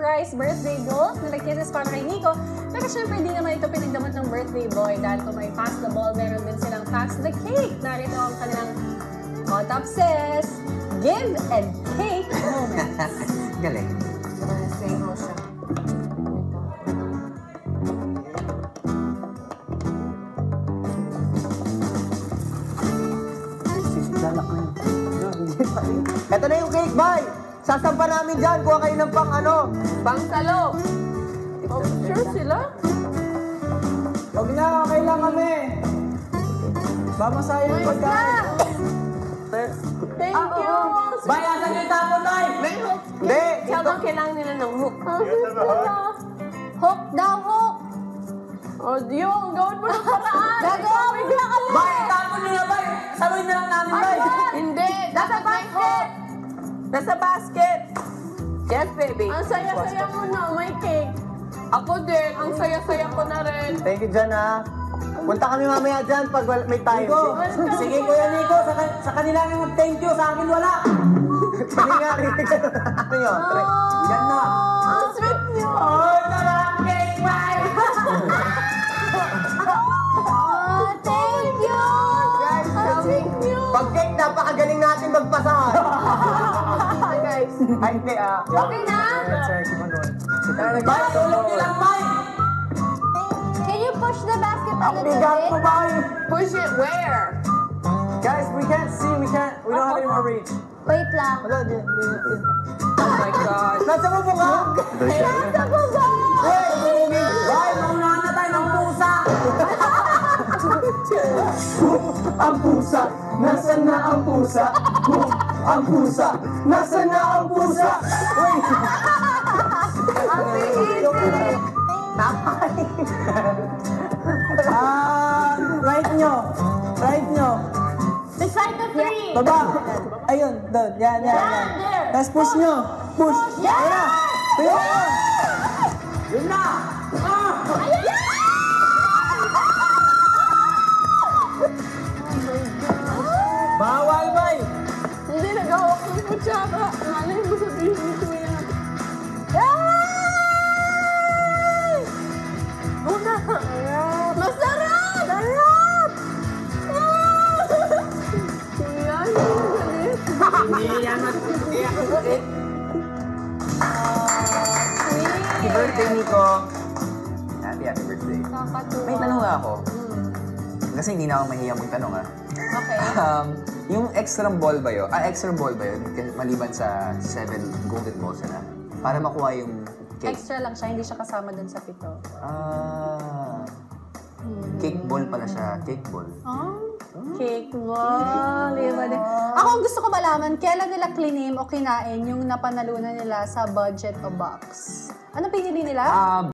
surprise birthday goals na kisses para kay Nico. Pero syempre, hindi naman ito pinagdamot ng birthday boy dahil kung may pass the ball, meron din silang pass the cake. Narito ang kanilang Hot Up Says, Give and Take moments. Galing. Say mo siya. Lalak na yun. Ito na yung cake, boy! Sasampa namin dyan. Kuha kayo ng pang ano. Pang salo. Oh, sure sila? Huwag na, okay lang kami. Mamasahin yung pagkain. Thank you! Bay, asan yung tapon, Bay? May hook. Hindi. Sabi kailangan nila ng hook. Hook daw, hook! Oh, Diyong, gawin mo ng paraan! Gagawa, bigla ka lang! Bay, tapon nyo na, Bay. Saluhin na lang namin, Bay. Hindi! Nasa basket! Nasa basket! Yes, baby. Ang saya-saya mo na, may cake. Ako din. Ang saya-saya ko na rin. Thank you dyan, ha. Punta kami mamaya dyan pag may time. Sige, Kuya Nico. Sa kanila nga mag-thank you. Sa akin wala. Sige nga, rinig ka na. Ano yun? Yan na. Ang sweet niyo! Oh, sarap cake, Bay. Thank you! Ang sweet niyo! Pag cake, napakagaling natin magpasahan. Guys. Ay, hindi, Okay na? Bay, tulog nyo lang, Bay. Can you push the basket a Ang little bigat bit? mo, Bay. Push it where? Guys, we can't see. We don't have any more reach. Wait lang. Wala, di. Oh my God. Nasa mo ka? Nasa baba! Hey, Bay, maunahan na tayo ng pusa. Ang pusa, nasaan na ang pusa? Ang pusa, nasaan na ang pusa? Uy! Right nyo. Right nyo. Beside the tree! Baba. Ayun, doon. Yan. there. Tapos push nyo. Push. Yan! Ayun na. Ayun na. Yun na. Bawal, bay. Hindi, nag-hawak ng kutsara. Malay mo sabihin nito yan. Una! Masarap! Sarap! Yan, galit. Hindi yan mag-iyak. Happy birthday, Nico. Happy birthday. Nakakatuwa. May tanong nga ako. Kasi hindi na ako mahiya magtanong, ha? Okay. Yung extra ball ba yun? Extra ball ba yun? Maliban sa 7 golden balls na, para makuha yung cake. Extra lang siya, hindi siya kasama dun sa 7. Cake ball pala siya. Cake ball. Cake ball. Diba? Ako gusto ko malaman, kailan nila klinim o kinain yung napanalunan nila sa budget o box? Ano pinili nila?